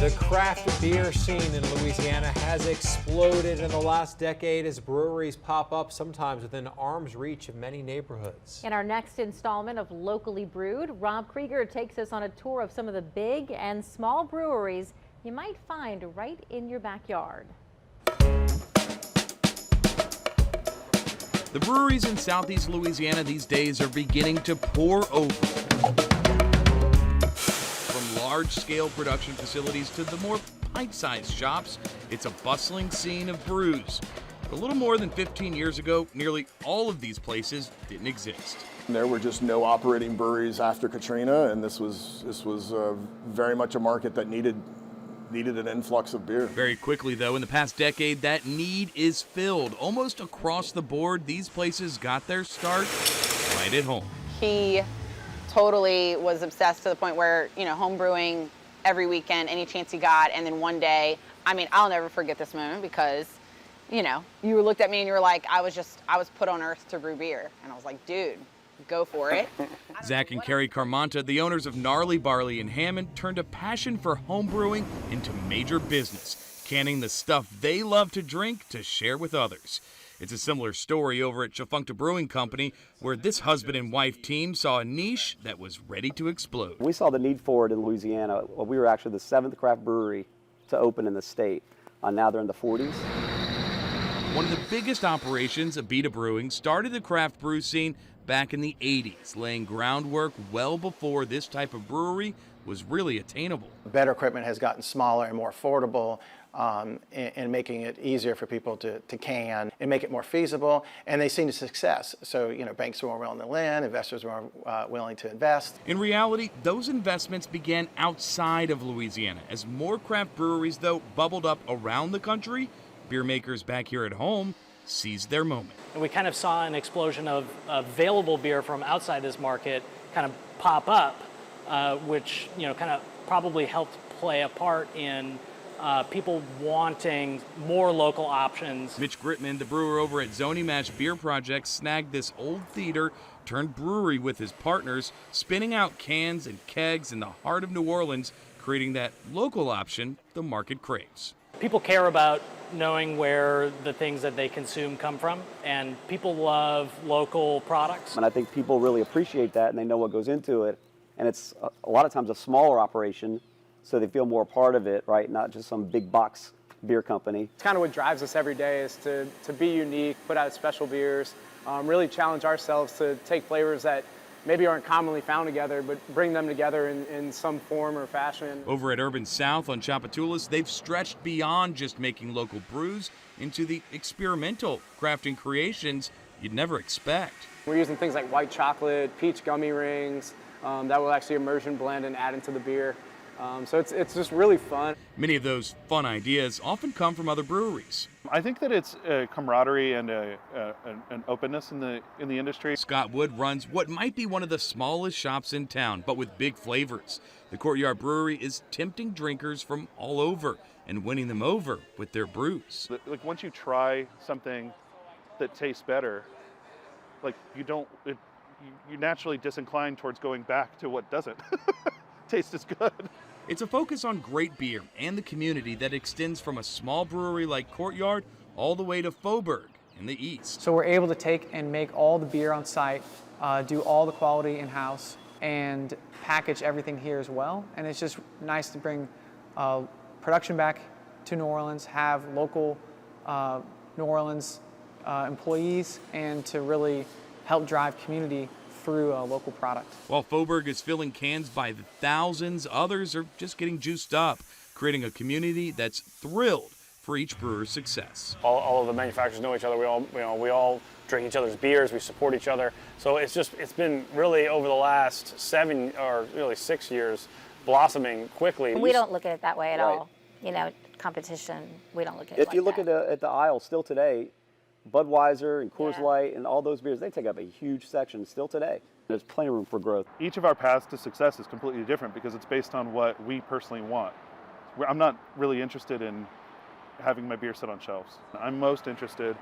The craft beer scene in Louisiana has exploded in the last decade as breweries pop up sometimes within arm's reach of many neighborhoods. In our next installment of Locally Brewed, Rob Krieger takes us on a tour of some of the big and small breweries you might find right in your backyard. The breweries in Southeast Louisiana these days are beginning to pour over. From large-scale production facilities to the more pint-sized shops, it's a bustling scene of brews. But a little more than 15 years ago, nearly all of these places didn't exist. There were just no operating breweries after Katrina, and this was very much a market that needed an influx of beer. Very quickly, though, in the past decade, that need is filled. Almost across the board, these places got their start right at home. He totally was obsessed to the point where, home brewing every weekend, any chance he got. And then one day, I'll never forget this moment because, you looked at me and you were like, I was put on earth to brew beer. And I was like, dude, go for it. Zach and Carrie Carmonta, the owners of Gnarly Barley in Hammond, turned a passion for home brewing into major business, canning the stuff they love to drink to share with others. It's a similar story over at Chafuncta Brewing Company, where this husband and wife team saw a niche that was ready to explode. We saw the need for it in Louisiana. Well, we were actually the 7th craft brewery to open in the state. Now they're in the 40s. One of the biggest operations, Abita Brewing, started the craft brew scene back in the 80s, laying groundwork well before this type of brewery was really attainable. Better equipment has gotten smaller and more affordable, and making it easier for people to can and make it more feasible, and they've seen the success. So, banks are more willing to lend, investors are more willing to invest. In reality, those investments began outside of Louisiana. As more craft breweries, though, bubbled up around the country, beer makers back here at home seized their moment. And we kind of saw an explosion of available beer from outside this market kind of pop up, which kind of probably helped play a part in people wanting more local options. Mitch Gritman, the brewer over at Zony Mash Beer Project, snagged this old theater turned brewery with his partners, spinning out cans and kegs in the heart of New Orleans, creating that local option the market craves. People care about knowing where the things that they consume come from, and people love local products. And I think people really appreciate that, and they know what goes into it. And it's a lot of times a smaller operation, so they feel more a part of it, right? Not just some big box beer company. It's kind of what drives us every day is to be unique, put out special beers, really challenge ourselves to take flavors that maybe aren't commonly found together, but bring them together in some form or fashion. Over at Urban South on Chapatulas, they've stretched beyond just making local brews into the experimental crafting creations you'd never expect. We're using things like white chocolate, peach gummy rings, that will actually immersion blend and add into the beer. So it's just really fun. Many of those fun ideas often come from other breweries. I think that it's a camaraderie and an openness in the industry. Scott Wood runs what might be one of the smallest shops in town, but with big flavors. The Courtyard Brewery is tempting drinkers from all over and winning them over with their brews. Like once you try something that tastes better, like you naturally disincline towards going back to what doesn't taste as good. It's a focus on great beer and the community that extends from a small brewery like Courtyard all the way to Faubourg in the east. So we're able to take and make all the beer on site, do all the quality in-house, and package everything here as well. And it's just nice to bring production back to New Orleans, have local New Orleans employees, and to really help drive community through a local product. While Faubourg is filling cans by the thousands, others are just getting juiced up, creating a community that's thrilled for each brewer's success. All of the manufacturers know each other. We all drink each other's beers. We support each other. So it's been really over the last 7 or really 6 years blossoming quickly. We don't look at it that way at all. Competition, we don't look at it If you look at the aisle still today, Budweiser and Coors Light and all those beers, they take up a huge section still today. There's plenty of room for growth. Each of our paths to success is completely different because it's based on what we personally want. I'm not really interested in having my beer sit on shelves. I'm most interested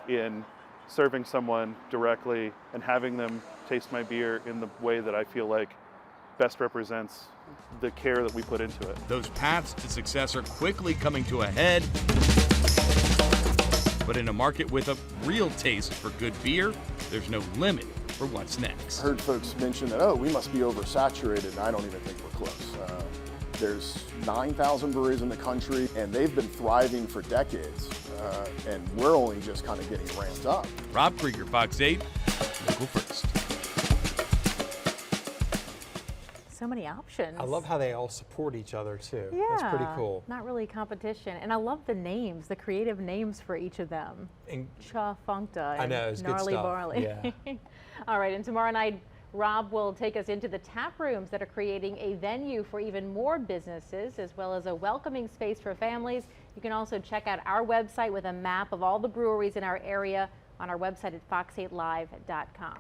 in serving someone directly and having them taste my beer in the way that I feel like best represents the care that we put into it. Those paths to success are quickly coming to a head. But in a market with a real taste for good beer, there's no limit for what's next. I heard folks mention that, oh, we must be oversaturated, and I don't even think we're close. There's 9,000 breweries in the country, and they've been thriving for decades, and we're only just kind of getting ramped up. Rob Krieger, Fox 8, Local First. So many options. I love how they all support each other too. Yeah, That's pretty cool. Not really competition. And I love the names, the creative names for each of them. And Cha Funkta I know, and it's good Gnarly stuff. Barley. Yeah. All right, and tomorrow night, Rob will take us into the tap rooms that are creating a venue for even more businesses, as well as a welcoming space for families. You can also check out our website with a map of all the breweries in our area on our website at fox8live.com.